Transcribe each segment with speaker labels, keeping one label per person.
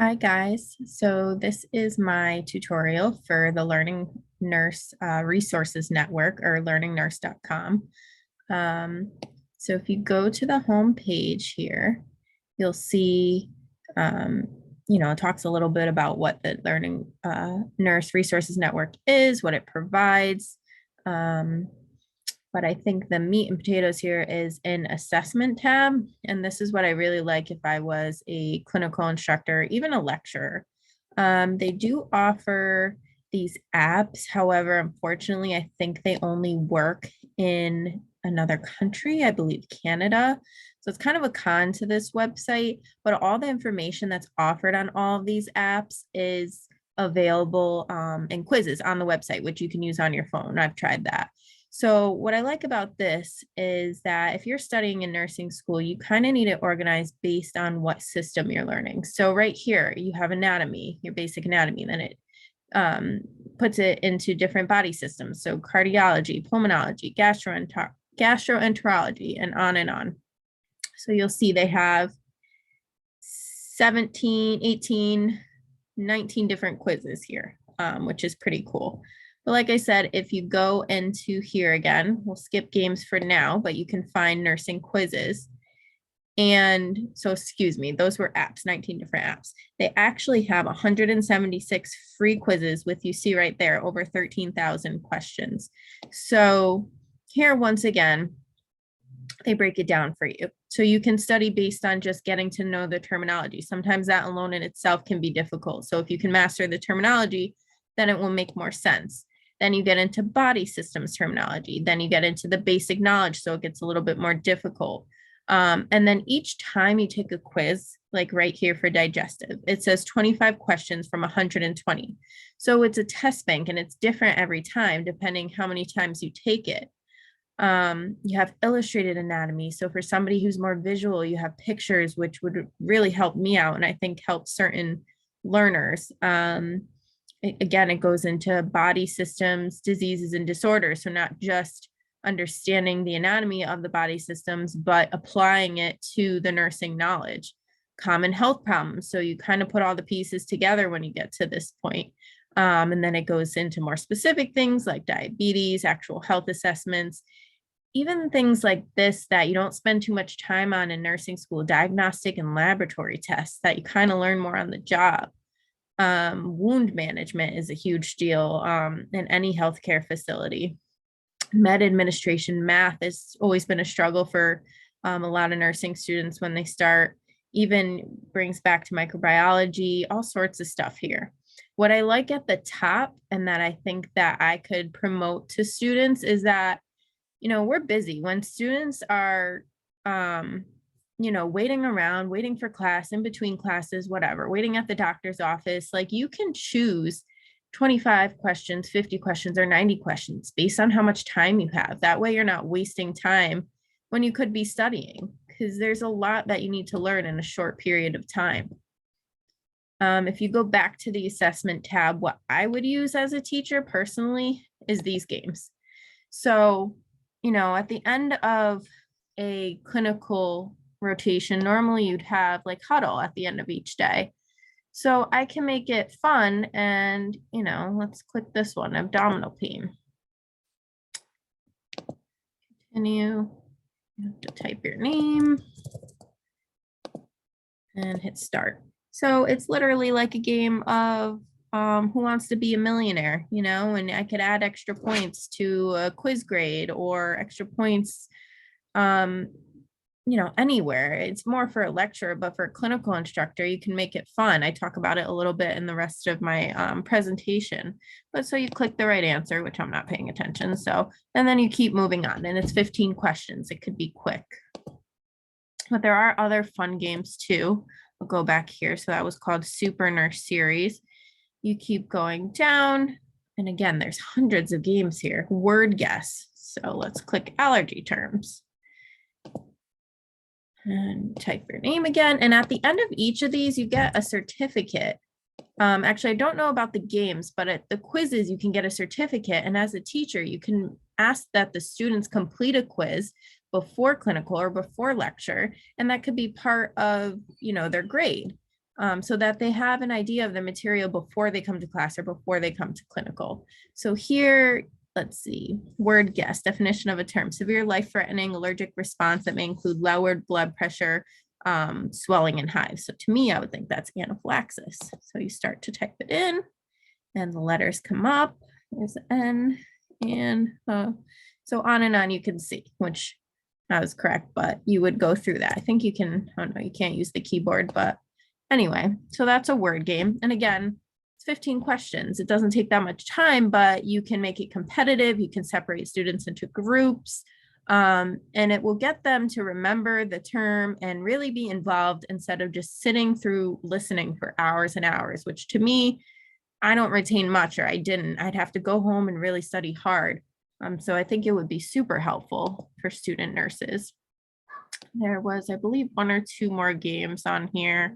Speaker 1: Hi guys, so this is my tutorial for the Learning Nurse Resources Network or learningnurse.com. Um, so if you go to the home page here, you'll see, um, it talks a little bit about what the Learning Nurse Resources Network is, what it provides. Um, but I think the meat and potatoes here is in assessment tab. And this is what I really like if I was a clinical instructor, even a lecturer. They do offer these apps. However, unfortunately, I think they only work in another country, I believe Canada. So it's kind of a con to this website, but all the information that's offered on all of these apps is available in quizzes on the website, which you can use on your phone. I've tried that. So what I like about this is that if you're studying in nursing school, you kind of need it organized based on what system you're learning. So right here, you have anatomy, your basic anatomy, then it puts it into different body systems. So cardiology, pulmonology, gastroenterology, and on and on. So you'll see they have 17, 18, 19 different quizzes here, which is pretty cool. But like I said, if you go into here again, we'll skip games for now, but you can find nursing quizzes. And so, excuse me, those were apps, 19 different apps. They actually have 176 free quizzes with, you see right there, over 13,000 questions. So here, once again, they break it down for you. So you can study based on just getting to know the terminology. Sometimes that alone in itself can be difficult. So if you can master the terminology, then it will make more sense. Then you get into body systems terminology. Then you get into the basic knowledge. So it gets a little bit more difficult. And then each time you take a quiz, like right here for digestive, it says 25 questions from 120. So it's a test bank and it's different every time, depending how many times you take it. You have illustrated anatomy. So for somebody who's more visual, you have pictures, which would really help me out and I think help certain learners. Again, it goes into body systems, diseases, and disorders. So not just understanding the anatomy of the body systems, but applying it to the nursing knowledge. Common health problems. So you kind of put all the pieces together when you get to this point. And then it goes into more specific things like diabetes, actual health assessments, even things like this that you don't spend too much time on in nursing school, diagnostic and laboratory tests that you kind of learn more on the job. Wound management is a huge deal in any healthcare facility. Med administration, math has always been a struggle for a lot of nursing students when they start, even brings back to microbiology, all sorts of stuff here. What I like at the top and that I think that I could promote to students is that we're busy when students are, waiting around, waiting for class, in between classes, whatever, waiting at the doctor's office. Like you can choose 25 questions, 50 questions, or 90 questions based on how much time you have. That way you're not wasting time when you could be studying because there's a lot that you need to learn in a short period of time. If you go back to the assessment tab, what I would use as a teacher personally is these games. So at the end of a clinical rotation, normally you'd have like huddle at the end of each day. So I can make it fun and, let's click this one, abdominal pain. Continue. You have to type your name and hit start. So it's literally like a game of who wants to be a millionaire, and I could add extra points to a quiz grade or extra points, anywhere. It's more for a lecturer, but for a clinical instructor, you can make it fun. I talk about it a little bit in the rest of my presentation. But so you click the right answer, which I'm not paying attention. So, and then you keep moving on and it's 15 questions. It could be quick. But there are other fun games too. I'll go back here. So that was called Super Nurse Series. You keep going down. And again, there's hundreds of games here. Word guess. So let's click allergy terms. And type your name again. And at the end of each of these, you get a certificate. Actually, I don't know about the games, but at the quizzes, you can get a certificate. And as a teacher, you can ask that the students complete a quiz before clinical or before lecture. And that could be part of, their grade. so that they have an idea of the material before they come to class or before they come to clinical. So here, let's see, word guess, definition of a term: severe life-threatening allergic response that may include lowered blood pressure, swelling and hives. So to me, I would think that's anaphylaxis. So you start to type it in and the letters come up. There's N and so on and on you can see, which I was correct, but you would go through that. I think you can, oh no, you can't use the keyboard, but anyway, so that's a word game. And again, it's 15 questions. It doesn't take that much time, but you can make it competitive. You can separate students into groups, and it will get them to remember the term and really be involved instead of just sitting through listening for hours and hours, which to me, I don't retain much, or I didn't. I'd have to go home and really study hard. So I think it would be super helpful for student nurses. There was, I believe, 1 or 2 more games on here.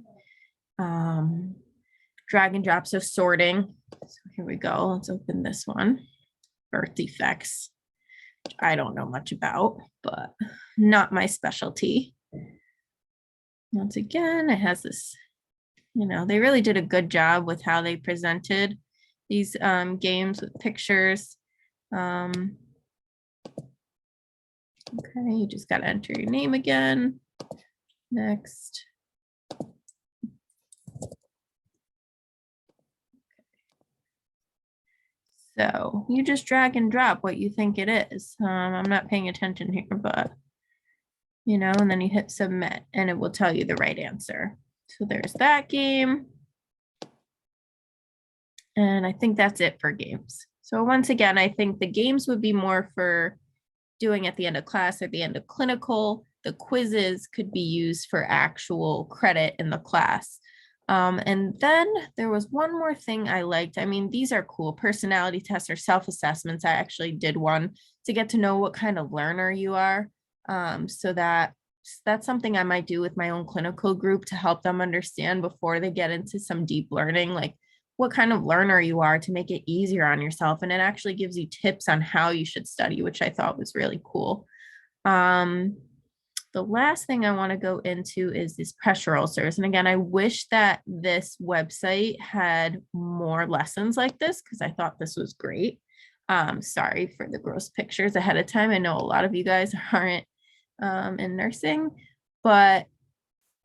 Speaker 1: Drag and drop, so sorting. So here we go. Let's open this one. Birth defects, which I don't know much about, but not my specialty. Once again, it has this, they really did a good job with how they presented these games with pictures. Okay, you just got to enter your name again. Next. So you just drag and drop what you think it is. I'm not paying attention here, but, and then you hit submit and it will tell you the right answer. So there's that game. And I think that's it for games. So once again, I think the games would be more for doing at the end of class or the end of clinical. The quizzes could be used for actual credit in the class. And then there was one more thing I liked. I mean, these are cool. Personality tests or self-assessments. I actually did one to get to know what kind of learner you are. So that's something I might do with my own clinical group to help them understand before they get into some deep learning, like what kind of learner you are, to make it easier on yourself. And it actually gives you tips on how you should study, which I thought was really cool. The last thing I want to go into is these pressure ulcers. And again, I wish that this website had more lessons like this, because I thought this was great. Sorry for the gross pictures ahead of time. I know a lot of you guys aren't in nursing, but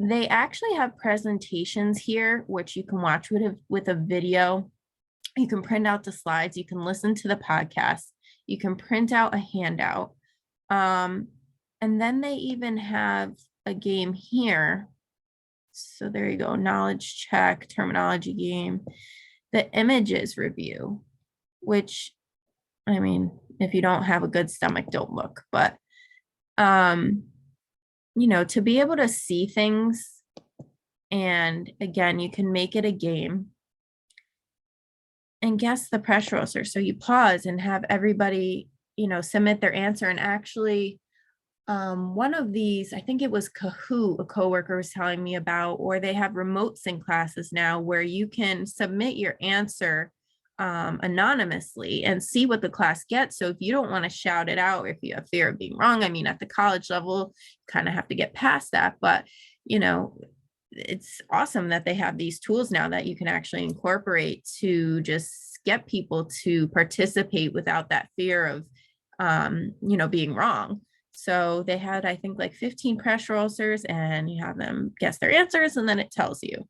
Speaker 1: they actually have presentations here, which you can watch with a video. You can print out the slides. You can listen to the podcast. You can print out a handout. And then they even have a game here. So there you go, knowledge check, terminology game, the images review, which, I mean, if you don't have a good stomach, don't look. But, to be able to see things, and again, you can make it a game and guess the pressure ulcer. So you pause and have everybody, submit their answer. And actually, one of these, I think it was Kahoot, a coworker was telling me about, or they have remote sync classes now where you can submit your answer anonymously and see what the class gets. So if you don't want to shout it out, if you have fear of being wrong, I mean, at the college level, you kind of have to get past that. But, it's awesome that they have these tools now that you can actually incorporate to just get people to participate without that fear of, being wrong. So they had, I think, like 15 pressure ulcers, and you have them guess their answers, and then it tells you.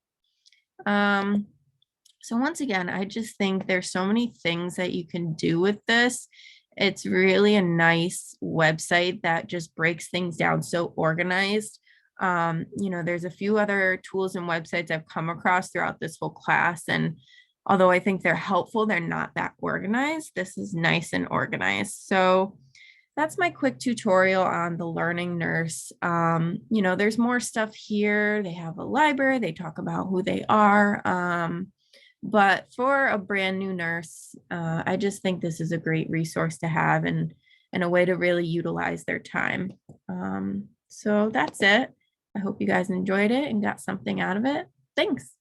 Speaker 1: So once again, I just think there's so many things that you can do with this. It's really a nice website that just breaks things down so organized. There's a few other tools and websites I've come across throughout this whole class, and although I think they're helpful, they're not that organized. This is nice and organized. So that's my quick tutorial on the Learning Nurse. There's more stuff here. They have a library. They talk about who they are. But for a brand new nurse, I just think this is a great resource to have and a way to really utilize their time. So that's it. I hope you guys enjoyed it and got something out of it. Thanks.